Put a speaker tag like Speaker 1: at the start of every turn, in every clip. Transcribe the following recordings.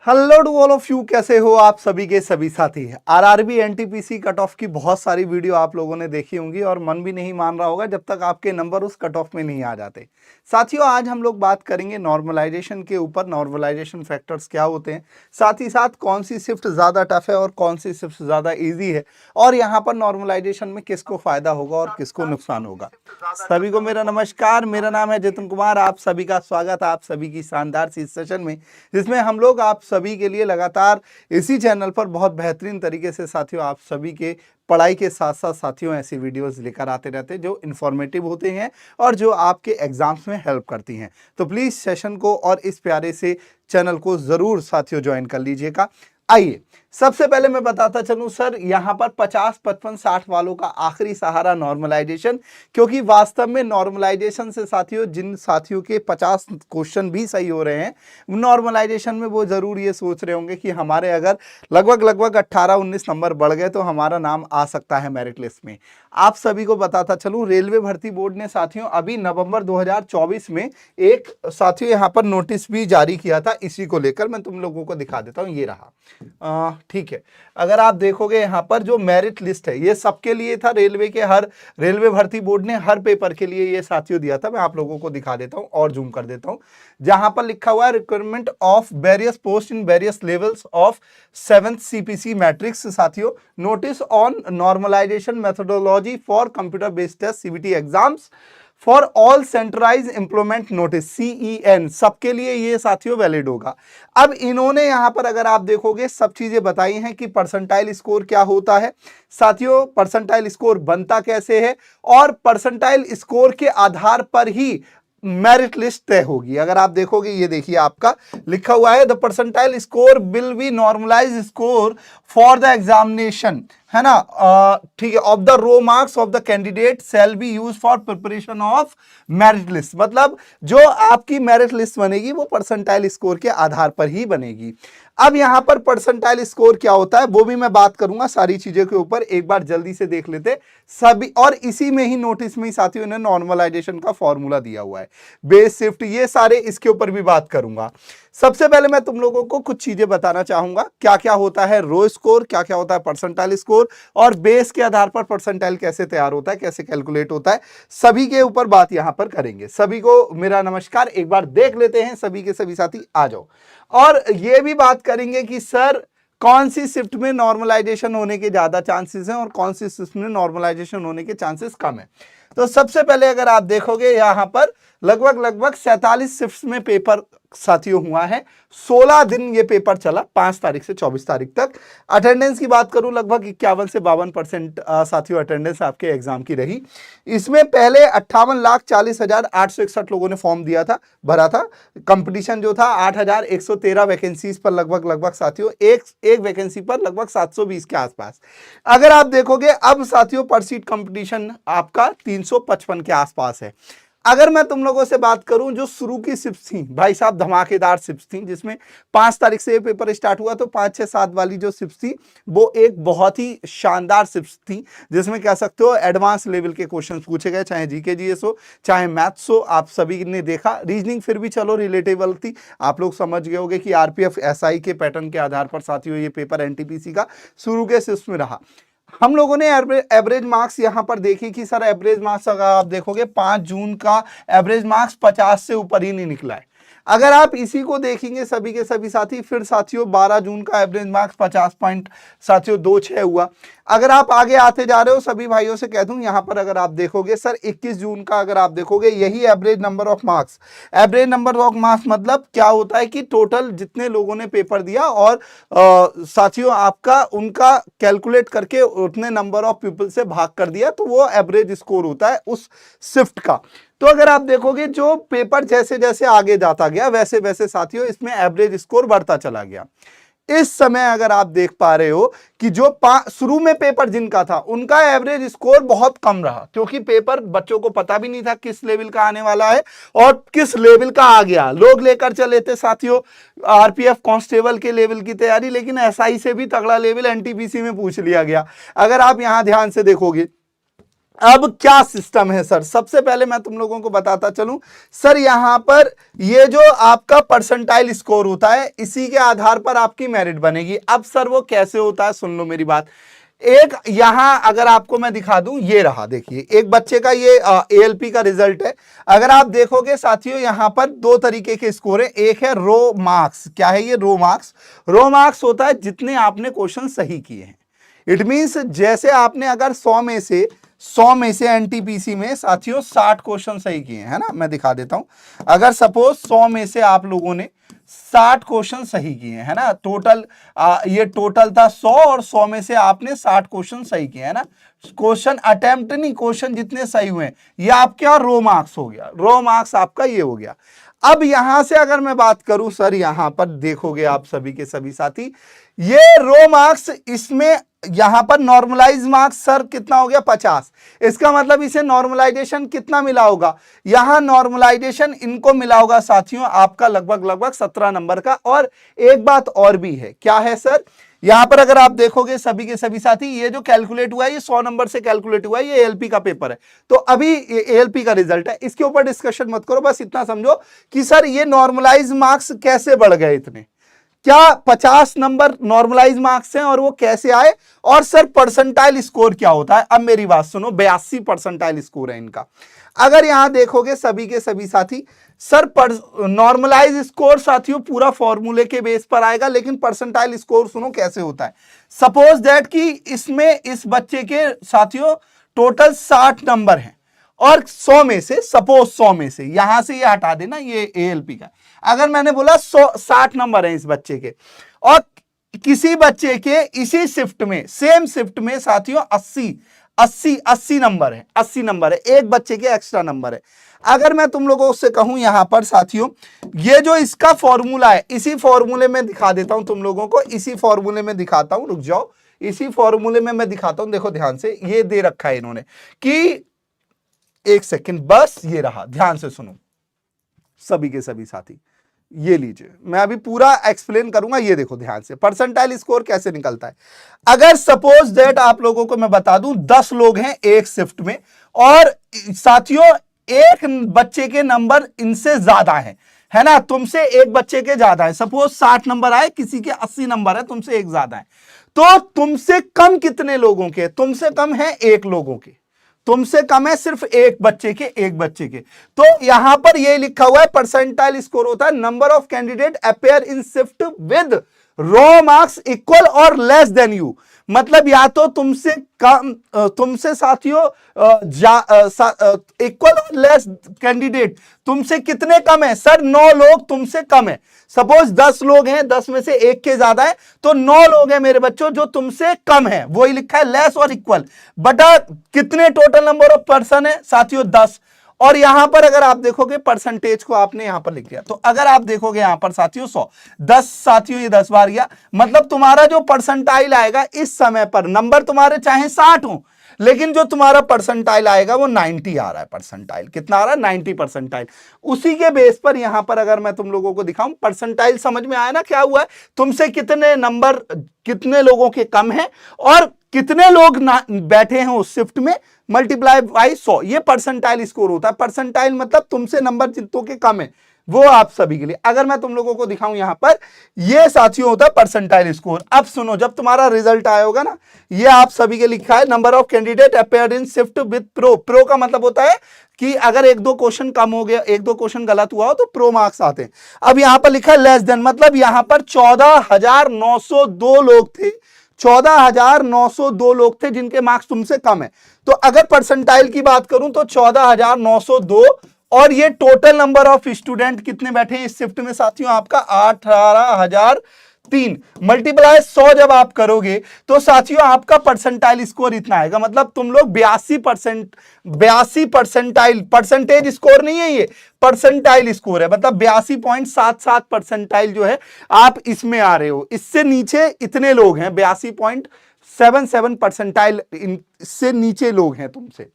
Speaker 1: Hello to all of you, कैसे हो आप सभी के सभी साथी। आरआरबी एनटीपीसी कट ऑफ की बहुत सारी वीडियो आप लोगों ने देखी होंगी और मन भी नहीं मान रहा होगा जब तक आपके नंबर उस कट ऑफ में नहीं आ जाते। साथियों, आज हम लोग बात करेंगे नॉर्मलाइजेशन के ऊपर। नॉर्मलाइजेशन फैक्टर्स क्या होते हैं, साथ ही साथ कौन सी शिफ्ट ज़्यादा टफ है और कौन सी शिफ्ट ज़्यादा ईजी है, और यहाँ पर नॉर्मलाइजेशन में किसको फायदा होगा और किसको नुकसान होगा। सभी को मेरा नमस्कार, मेरा नाम है जितिन कुमार। आप सभी का स्वागत आप सभी की शानदार सी सेशन में, जिसमें हम लोग आप सभी के लिए लगातार इसी चैनल पर बहुत बेहतरीन तरीके से साथियों आप सभी के पढ़ाई के साथ साथ साथियों ऐसी वीडियोस लेकर आते रहते हैं जो इन्फॉर्मेटिव होते हैं और जो आपके एग्जाम्स में हेल्प करती हैं। तो प्लीज़ सेशन को और इस प्यारे से चैनल को ज़रूर साथियों ज्वाइन कर लीजिएगा। आइए सबसे पहले मैं बताता चलूं सर, यहाँ पर 50, 55, 60 वालों का आखिरी सहारा नॉर्मलाइजेशन, क्योंकि वास्तव में नॉर्मलाइजेशन से साथियों जिन साथियों के 50 क्वेश्चन भी सही हो रहे हैं नॉर्मलाइजेशन में, वो जरूर ये सोच रहे होंगे कि हमारे अगर लगभग 18-19 नंबर बढ़ गए तो हमारा नाम आ सकता है मेरिट लिस्ट में। आप सभी को बताता चलूं, रेलवे भर्ती बोर्ड ने साथियों अभी नवंबर 2024 में एक साथियों यहाँ पर नोटिस भी जारी किया था इसी को लेकर। मैं तुम लोगों को दिखा देता हूँ, ये रहा। ठीक है, अगर आप देखोगे यहाँ पर जो मेरिट लिस्ट है ये सबके लिए था। रेलवे भर्ती बोर्ड ने हर पेपर के लिए ये साथियों दिया था। मैं आप लोगों को दिखा देता हूँ और जूम कर देता हूँ, जहां पर लिखा हुआ है requirement of various post in various levels of 7th CPC matrix. साथियों, notice on normalisation methodology for computer based test CBT exams for all centralise implement notice CEN, सबके लिए ये साथियों वैलिड होगा। अब इन्होंने यहां पर अगर आप देखोगे सब चीजें बताई हैं कि परसेंटाइल स्कोर क्या होता है साथियों, परसेंटाइल स्कोर बनता कैसे है, और परसेंटाइल स्कोर के आधार पर ही मेरिट लिस्ट तय होगी। अगर आप देखोगे, ये देखिए आपका लिखा हुआ है the percentile score will be normalize score for the examination, है ना, ठीक है, of the raw marks of the candidate shall be use for preparation of merit list. मतलब जो आपकी मेरिट लिस्ट बनेगी वो परसेंटाइल स्कोर के आधार पर ही बनेगी। अब यहां पर परसेंटाइल स्कोर क्या होता है वो भी मैं बात करूंगा, सारी चीजों के ऊपर एक बार जल्दी से देख लेते सभी। और इसी में ही नोटिस में ही साथियों ने नॉर्मलाइजेशन का फॉर्मूला दिया हुआ है, बेस शिफ्ट, ये सारे इसके ऊपर भी बात करूंगा। सबसे पहले मैं तुम लोगों को कुछ चीजें बताना चाहूंगा, क्या क्या होता है रो स्कोर, क्या क्या होता है परसेंटाइल स्कोर, और बेस के आधार पर परसेंटाइल कैसे तैयार होता है, कैसे कैलकुलेट होता है, सभी के ऊपर बात यहां पर करेंगे। सभी को मेरा नमस्कार, एक बार देख लेते हैं सभी के सभी साथी, आ जाओ। और ये भी बात करेंगे कि सर कौन सी शिफ्ट में नॉर्मलाइजेशन होने के ज्यादा चांसेस हैं और कौन सी शिफ्ट में नॉर्मलाइजेशन होने के चांसेस कम है। तो सबसे पहले अगर आप देखोगे यहां पर लगभग 47 शिफ्ट्स में पेपर साथियों हुआ है। 16 दिन ये पेपर चला, 5 तारीख से 24 तारीख तक। अटेंडेंस की बात करूं, लगभग 51 से 52% साथियों अटेंडेंस आपके एग्जाम की रही। इसमें पहले 58,40,861 लोगों ने फॉर्म दिया था, भरा था। कंपटीशन जो था 8,113 वैकेंसीज पर लगभग साथियों एक वैकेंसी पर लगभग 720 के आसपास। अगर आप देखोगे अब साथियों पर सीट कंपटीशन आपका 355 के आसपास है। अगर मैं तुम लोगों से बात करूं, जो शुरू की शिफ्ट थी भाई साहब, धमाकेदार शिफ्ट थी, जिसमें 5 तारीख से ये पेपर स्टार्ट हुआ, तो 5, 6, 7 वाली जो शिफ्ट थी वो एक बहुत ही शानदार शिफ्ट थी, जिसमें कह सकते हो एडवांस लेवल के क्वेश्चन पूछे गए, चाहे जीके जीएस हो, चाहे मैथ्स हो। आप सभी ने देखा, रीजनिंग फिर भी चलो रिलेटेबल थी, आप लोग समझ गए होंगे कि आरपीएफ एसआई के पैटर्न के आधार पर साथियों ये पेपर एनटीपीसी का शुरू के शिफ्ट में रहा। हम लोगों ने एवरेज मार्क्स यहां पर देखे कि सर एवरेज मार्क्स अगर आप देखोगे 5 जून का एवरेज मार्क्स 50 से ऊपर ही नहीं निकला है। अगर आप इसी को देखेंगे सभी के सभी साथी, फिर साथियों 12 जून का एवरेज मार्क्स 50 पॉइंट साथियों 26 हुआ। अगर आप आगे आते जा रहे हो, सभी भाइयों से कह दूं यहां पर अगर आप देखोगे सर 21 जून का अगर आप देखोगे, यही average number of marks. Average number of marks मतलब क्या होता है कि टोटल जितने लोगों ने पेपर दिया और साथियों आपका उनका कैलकुलेट करके उतने नंबर ऑफ पीपल से भाग कर दिया, तो वो एवरेज स्कोर होता है उस शिफ्ट का। तो अगर आप देखोगे जो पेपर जैसे जैसे आगे जाता गया वैसे वैसे साथियों इसमें एवरेज स्कोर बढ़ता चला गया। इस समय अगर आप देख पा रहे हो कि जो शुरू में पेपर जिनका था उनका एवरेज स्कोर बहुत कम रहा, क्योंकि पेपर बच्चों को पता भी नहीं था किस लेवल का आने वाला है और किस लेवल का आ गया। लोग लेकर चले थे साथियों आरपीएफ कांस्टेबल के लेवल की तैयारी, लेकिन एसआई से भी तगड़ा लेवल एनटीपीसी में पूछ लिया गया। अगर आप यहां ध्यान से देखोगे अब क्या सिस्टम है सर, सबसे पहले मैं तुम लोगों को बताता चलूं सर, यहां पर ये जो आपका परसेंटाइल स्कोर होता है इसी के आधार पर आपकी मेरिट बनेगी। अब सर वो कैसे होता है, सुन लो मेरी बात। एक यहां अगर आपको मैं दिखा दूं, ये रहा देखिए एक बच्चे का ये एएलपी का रिजल्ट है। अगर आप देखोगे साथियों यहां पर दो तरीके के स्कोर है, एक है रो मार्क्स। क्या है ये रो मार्क्स? रो मार्क्स होता है जितने आपने क्वेश्चन सही किए हैं। इट मींस जैसे आपने अगर 100 में से एनटीपीसी में साथियों 60 क्वेश्चन सही किए हैं, है ना, मैं दिखा देता हूं। अगर सपोज 100 में से आप लोगों ने 60 क्वेश्चन सही किए हैं, है ना, टोटल ये टोटल था 100 और 100 में से आपने 60 क्वेश्चन सही किए, है ना। क्वेश्चन अटेम्प्ट नहीं, क्वेश्चन जितने सही हुए हैं ये आपका रो मार्क्स हो गया, रो मार्क्स आपका ये हो गया। अब यहां से अगर मैं बात करूं सर, यहां पर देखोगे आप सभी के सभी साथी, ये रो मार्क्स, इसमें यहां पर नॉर्मलाइज मार्क्स सर कितना हो गया 50। इसका मतलब इसे नॉर्मलाइजेशन कितना मिला होगा, यहां नॉर्मलाइजेशन इनको मिला होगा साथियों आपका लगभग 17 नंबर का। और एक बात और भी है, क्या है सर, यहां पर अगर आप देखोगे सभी के सभी साथी, ये जो कैलकुलेट हुआ है ये 100 नंबर से कैलकुलेट हुआ है, ये एएलपी का पेपर है। तो अभी एएलपी का रिजल्ट है, इसके ऊपर डिस्कशन मत करो, बस इतना समझो कि सर ये नॉर्मलाइज मार्क्स कैसे बढ़ गए इतने, क्या 50 नंबर नॉर्मलाइज मार्क्स हैं और वो कैसे आए, और सर परसेंटाइल स्कोर क्या होता है। अब मेरी बात सुनो, 82 परसेंटाइल स्कोर है इनका। अगर यहां देखोगे सभी के सभी साथी, सर नॉर्मलाइज स्कोर साथियों पूरा फॉर्मूले के बेस पर आएगा, लेकिन परसेंटाइल स्कोर सुनो कैसे होता है। सपोज दैट कि इसमें इस बच्चे के साथियों टोटल 60 नंबर हैं और 100 में से, सपोज 100 में से, यहां से ये हटा देना, ये एएलपी का, अगर मैंने बोला 60 नंबर है इस बच्चे के, और किसी बच्चे के इसी शिफ्ट में, सेम शिफ्ट में साथियों 80 नंबर है, 80 नंबर है, एक बच्चे के एक्स्ट्रा नंबर है। अगर मैं तुम लोगों से कहूं यहां पर साथियों, ये जो इसका फॉर्मूला है, इसी फॉर्मूले में दिखा देता हूं तुम लोगों को, इसी फॉर्मूले में दिखाता हूं, रुक जाओ, इसी फॉर्मूले में मैं दिखाता हूं। देखो ध्यान से, ये दे रखा है इन्होंने कि एक सेकंड, बस ये रहा, ध्यान से सुनो सभी के सभी साथी, ये लीजिए, मैं अभी पूरा एक्सप्लेन करूंगा, ये देखो ध्यान से परसेंटाइल स्कोर कैसे निकलता है। अगर सपोज दैट आप लोगों को मैं बता दूं 10 लोग हैं एक शिफ्ट में, और साथियों एक बच्चे के नंबर इनसे ज्यादा है ना, तुमसे एक बच्चे के ज्यादा है, सपोज 60 नंबर आए, किसी के 80 नंबर है, तुमसे एक ज्यादा है, तो तुमसे कम कितने लोगों के, तुमसे कम है एक लोगों के, तुमसे कम है सिर्फ एक बच्चे के। तो यहां पर ये लिखा हुआ है परसेंटाइल स्कोर होता है number of candidate appear in shift with raw marks equal और लेस देन यू। मतलब या तो तुमसे कम, तुमसे साथियों इक्वल और लेस कैंडिडेट, तुमसे कितने कम है सर, 9 लोग तुमसे कम है। सपोज 10 लोग हैं, 10 में से एक के ज्यादा है, तो 9 लोग हैं मेरे बच्चों जो तुमसे कम है, वही लिखा है लेस और इक्वल, बटा कितने टोटल नंबर ऑफ पर्सन है साथियों 10। और यहां पर अगर आप देखोगे परसेंटेज को आपने यहां पर लिख दिया, तो अगर आप देखोगे यहां पर साथियों 100, 10 साथियों ये 10 बार गया, मतलब तुम्हारा जो परसेंटाइल आएगा इस समय पर, नंबर तुम्हारे चाहे 60 हो, लेकिन जो तुम्हारा परसेंटाइल आएगा वो 90 आ रहा है। परसेंटाइल कितना आ रहा है, 90 परसेंटाइल। उसी के बेस पर यहां पर अगर मैं तुम लोगों को दिखाऊं, परसेंटाइल समझ में आया ना क्या हुआ है, तुमसे कितने नंबर, कितने लोगों के कम है और कितने लोग बैठे हैं उस शिफ्ट में, मल्टीप्लाई बाई 100, ये परसेंटाइल स्कोर होता है। परसेंटाइल मतलब तुमसे नंबर जितनों के कम है, वो आप सभी के लिए। अगर मैं तुम लोगों को दिखाऊं यहां पर, ये साथियों होता है परसेंटाइल स्कोर। अब सुनो, जब तुम्हारा रिजल्ट आया होगा ना, ये आप सभी के लिखा है number of candidate appeared in shift with pro. Pro का मतलब होता है कि अगर 1-2 क्वेश्चन कम हो गया, 1-2 क्वेश्चन गलत हुआ हो तो प्रो मार्क्स आते हैं। अब यहां पर लिखा है लेस देन, मतलब यहां पर 14,902 लोग थे, 14,902 लोग थे जिनके मार्क्स तुमसे कम है। तो अगर परसेंटाइल की बात करूं तो 14,902, और ये टोटल नंबर ऑफ स्टूडेंट कितने बैठे हैं इस शिफ्ट में साथियों, आपका 18,003, मल्टीप्लाई 100 जब आप करोगे तो साथियों आपका परसेंटाइल स्कोर इतना आएगा। मतलब तुम लोग 82 परसेंटाइल, परसेंटेज स्कोर नहीं है ये, परसेंटाइल स्कोर है, मतलब 82.77 परसेंटाइल जो है आप इसमें आ रहे हो। इससे नीचे इतने लोग हैं, 82.77 परसेंटाइल से नीचे लोग हैं तुमसे।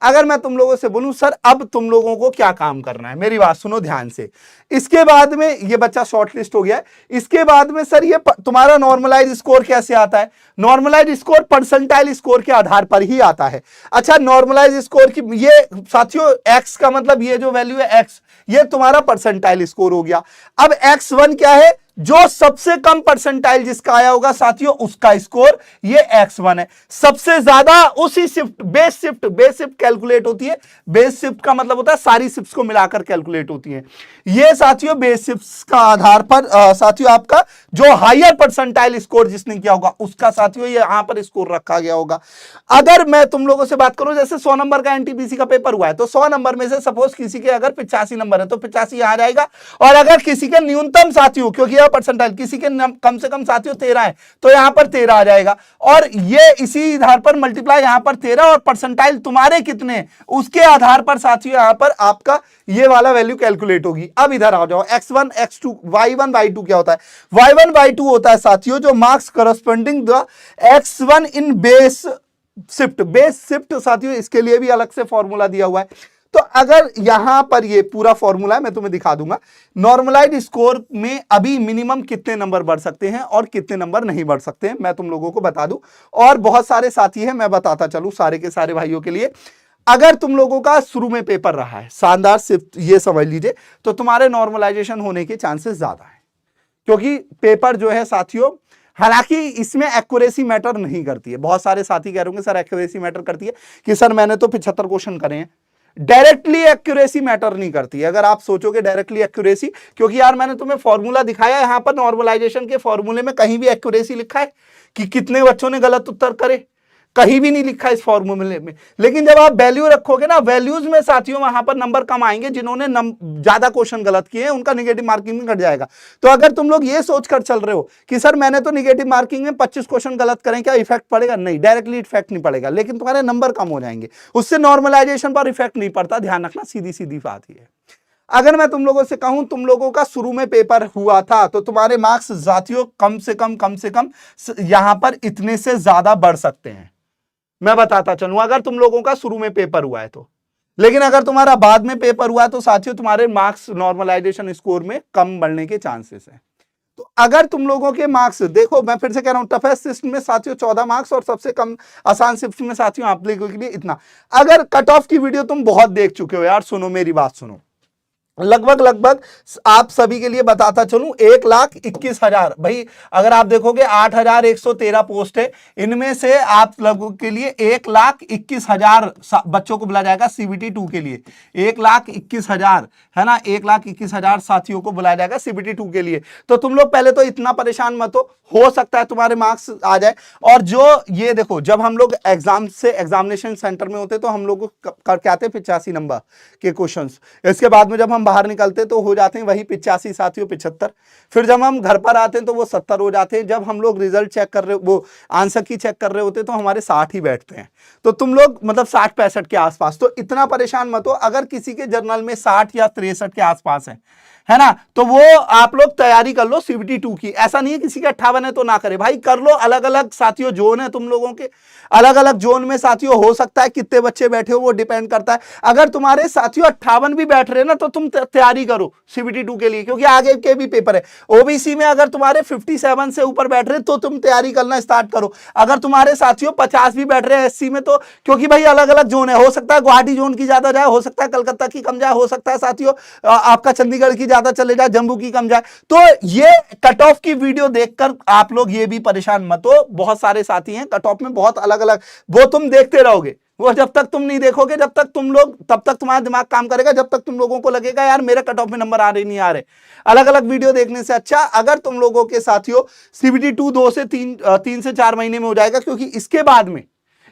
Speaker 1: अगर मैं तुम लोगों से बोलूं सर अब तुम लोगों को क्या काम करना है, मेरी बात सुनो ध्यान से। इसके बाद में ये बच्चा शॉर्टलिस्ट हो गया है, इसके बाद में सर ये तुम्हारा नॉर्मलाइज स्कोर कैसे आता है? नॉर्मलाइज स्कोर परसेंटाइल स्कोर के आधार पर ही आता है। अच्छा, नॉर्मलाइज स्कोर की ये साथियों एक्स का मतलब ये जो वैल्यू है एक्स, ये तुम्हारा परसेंटाइल स्कोर हो गया। अब x1 क्या है? जो सबसे कम परसेंटाइल जिसका आया होगा साथियों उसका स्कोर ये x1 है। सबसे ज्यादा उसी शिफ्ट बेस शिफ्ट कैलकुलेट होती है। बेस शिफ्ट का मतलब होता है सारी शिफ्ट्स को मिलाकर कैलकुलेट होती है। ये साथियों बेस शिफ्ट्स का आधार पर साथियों आपका जो हायर परसेंटाइल स्कोर जिसने किया होगा उसका साथियों ये यहां पर स्कोर रखा गया होगा। अगर मैं तुम लोगों से बात करूं, जैसे 100 नंबर का एनटीपीसी का पेपर हुआ है, तो 100 नंबर में से सपोज किसी के अगर 85 नंबर है तो 85 यहां जाएगा, और अगर किसी के न्यूनतम साथियों, क्योंकि परसेंटाइल किसी के कम से कम साथियों 13 है तो यहां पर 13 आ जाएगा, और ये इसी आधार पर मल्टीप्लाई यहां पर 13 और परसेंटाइल तुम्हारे कितने उसके आधार पर साथियों यहां पर आपका ये वाला वैल्यू कैलकुलेट होगी। अब इधर आ जाओ, x1 x2 y1 y2 क्या होता है? y1 y2 होता है साथियों जो marks corresponding the x1 in base shift. Base shift साथियों इसके लिए भी अलग से फॉर्मूला दिया हुआ है। तो अगर यहां पर ये पूरा फॉर्मूला है मैं तुम्हें दिखा दूंगा। नॉर्मलाइज स्कोर में अभी मिनिमम कितने नंबर बढ़ सकते हैं और कितने नंबर नहीं बढ़ सकते हैं मैं तुम लोगों को बता दूं, और बहुत सारे साथी हैं मैं बताता चलूं सारे के सारे भाइयों के लिए। अगर तुम लोगों का शुरू में पेपर रहा है शानदार, सिर्फ ये समझ लीजिए, तो तुम्हारे नॉर्मलाइजेशन होने के चांसेस ज्यादा है, क्योंकि पेपर जो है साथियों, हालांकि इसमें एक्यूरेसी मैटर नहीं करती है। बहुत सारे साथी कह रहे होंगे सर एक्यूरेसी मैटर करती है, कि सर मैंने तो 75 क्वेश्चन करे हैं। डायरेक्टली एक्यूरेसी मैटर नहीं करती है। अगर आप सोचोगे डायरेक्टली एक्यूरेसी, क्योंकि यार मैंने तुम्हें फॉर्मूला दिखाया, यहां पर नॉर्मलाइजेशन के फॉर्मूले में कहीं भी एक्यूरेसी लिखा है कि कितने बच्चों ने गलत उत्तर करे? कहीं भी नहीं लिखा इस फॉर्मूले में। लेकिन जब आप वैल्यू रखोगे ना, वैल्यूज में साथियों वहां पर नंबर कम आएंगे, जिन्होंने ज्यादा क्वेश्चन गलत किए हैं उनका निगेटिव मार्किंग में घट जाएगा। तो अगर तुम लोग ये सोचकर चल रहे हो कि सर मैंने तो निगेटिव मार्किंग में 25 क्वेश्चन गलत करें, क्या इफेक्ट पड़ेगा? नहीं, डायरेक्टली इफेक्ट नहीं पड़ेगा, लेकिन तुम्हारे नंबर कम हो जाएंगे, उससे नॉर्मलाइजेशन पर इफेक्ट नहीं पड़ता। ध्यान रखना, सीधी सीधी बात ही है। अगर मैं तुम लोगों से कहूं तुम लोगों का शुरू में पेपर हुआ था तो तुम्हारे मार्क्स साथियों कम से कम यहां पर इतने से ज्यादा बढ़ सकते हैं। मैं बताता चलूं, अगर तुम लोगों का शुरू में पेपर हुआ है तो। लेकिन अगर तुम्हारा बाद में पेपर हुआ है तो साथियों तुम्हारे मार्क्स नॉर्मलाइजेशन स्कोर में कम बढ़ने के चांसेस हैं। तो अगर तुम लोगों के मार्क्स देखो, मैं फिर से कह रहा हूं, टफेस्ट शिफ्ट में साथियों 14 मार्क्स और सबसे कम आसान शिफ्ट में साथियों आप लोगों के लिए इतना। अगर कट ऑफ की वीडियो तुम बहुत देख चुके हो यार, सुनो मेरी बात सुनो, लगभग आप सभी के लिए बताता चलूं 1,21,000। भाई अगर आप देखोगे 8,113 पोस्ट है, इनमें से आप लोगों के लिए 1,21,000 बच्चों को बुलाया जाएगा CBT 2 के लिए। 1,21,000 है ना, 1,21,000 साथियों को बुलाया जाएगा CBT 2 के लिए। तो तुम लोग पहले तो इतना परेशान मत हो सकता है तुम्हारे मार्क्स आ जाए। और जो ये देखो, जब हम लोग एग्जामिनेशन सेंटर में होते तो हम लोग क्या आते 85 नंबर के क्वेश्चंस, इसके बाद में जब हम बाहर निकलते तो हो जाते हैं वही 85 साथियों 75। फिर जब हम घर पर आते हैं तो वो 70 हो जाते हैं। जब हम लोग रिजल्ट चेक कर रहे, वो आंसर की चेक कर रहे होते तो हमारे 60 ही बैठते हैं। तो तुम लोग मतलब 60-65 के आसपास, तो इतना परेशान मत हो। अगर किसी के जर्नल में 60 या 63 के आसपास है ना, तो वो आप लोग तैयारी कर लो CBT 2 की। ऐसा नहीं है किसी के 58 है तो ना करे, भाई कर लो। अलग अलग साथियों जोन है तुम लोगों के, अलग अलग जोन में साथियों हो सकता है कितने बच्चे बैठे हो वो डिपेंड करता है। अगर तुम्हारे साथियों 58 भी बैठ रहे ना तो तुम तैयारी करो CBT 2 के लिए, क्योंकि आगे के भी पेपर है। OBC में अगर तुम्हारे 57 से ऊपर बैठ रहे तो तुम तैयारी करना स्टार्ट करो। अगर तुम्हारे साथियों 50 भी बैठ रहे हैं SC में, तो क्योंकि भाई अलग अलग जोन है, हो सकता है गुवाहाटी जोन की ज्यादा जाए, हो सकता है कलकत्ता की कम जाए, हो सकता है साथियों आपका चंडीगढ़ की ज्यादा चले जाए, जम्मू की कम जाए। तो ये कट ऑफ की वीडियो देखकर आप लोग ये भी परेशान मत हो। बहुत सारे साथी हैं कट ऑफ में बहुत अलग अलग, वो तुम देखते रहोगे। वो जब तक तुम नहीं देखोगे, जब तक तुम लोग, तब तक तुम्हारा दिमाग काम करेगा, जब तक तुम लोगों को लगेगा यार मेरे कट ऑफ में नंबर आ रहे नहीं आ रहे। अलग अलग वीडियो देखने से अच्छा अगर तुम लोगों के साथियों CBT 2 2 से 3 से 4 महीने में हो जाएगा, क्योंकि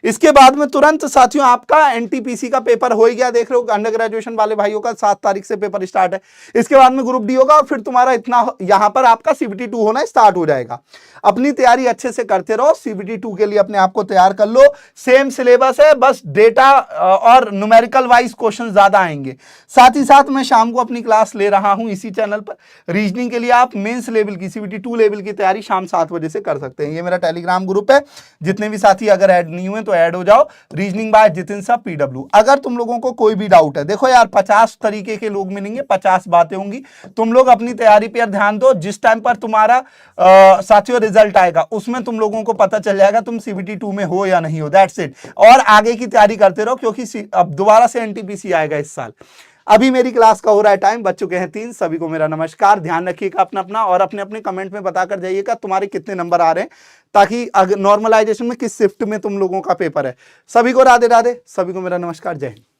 Speaker 1: इसके बाद में तुरंत साथियों आपका NTPC का पेपर हो ही गया। देख रहे हो अंडर ग्रेजुएशन वाले भाइयों का 7 तारीख से पेपर स्टार्ट है। इसके बाद में ग्रुप डी होगा और फिर तुम्हारा इतना यहां पर आपका CBT 2 होना स्टार्ट हो जाएगा। अपनी तैयारी अच्छे से करते रहो, CBT 2 के लिए अपने आप को तैयार कर लो। सेम सिलेबस है, बस डेटा और न्यूमेरिकल वाइज क्वेश्चन ज्यादा आएंगे। साथ ही साथ मैं शाम को अपनी क्लास ले रहा हूं इसी चैनल पर रीजनिंग के लिए। आप मेंस लेवल की CBT 2 लेवल की तैयारी शाम 7 बजे से कर सकते हैं। ये मेरा टेलीग्राम ग्रुप है, जितने भी साथी अगर ऐड नहीं हुए तो तो ऐड हो जाओ। रीजनिंग बाय जितिन साहब पीडब्ल्यू। अगर तुम लोगों को कोई भी डाउट है, देखो यार 50 तरीके के लोग मिलेंगे, 50 बातें होंगी, तुम लोग अपनी तैयारी पर ध्यान दो। जिस टाइम पर तुम्हारा साथियों रिजल्ट आएगा उसमें तुम लोगों को पता चल जाएगा तुम CBT 2 में हो या नहीं हो। That's it. और आगे की तैयारी करते रहो क्योंकि अब दोबारा से NTPC आएगा इस साल। अभी मेरी क्लास का हो रहा है टाइम, बच चुके हैं 3। सभी को मेरा नमस्कार। ध्यान रखिएगा अपना अपना, और अपने अपने कमेंट में बताकर जाइएगा तुम्हारे कितने नंबर आ रहे हैं, ताकि अगर नॉर्मलाइजेशन में किस शिफ्ट में तुम लोगों का पेपर है। सभी को राधे राधे, सभी को मेरा नमस्कार, जय हिंद।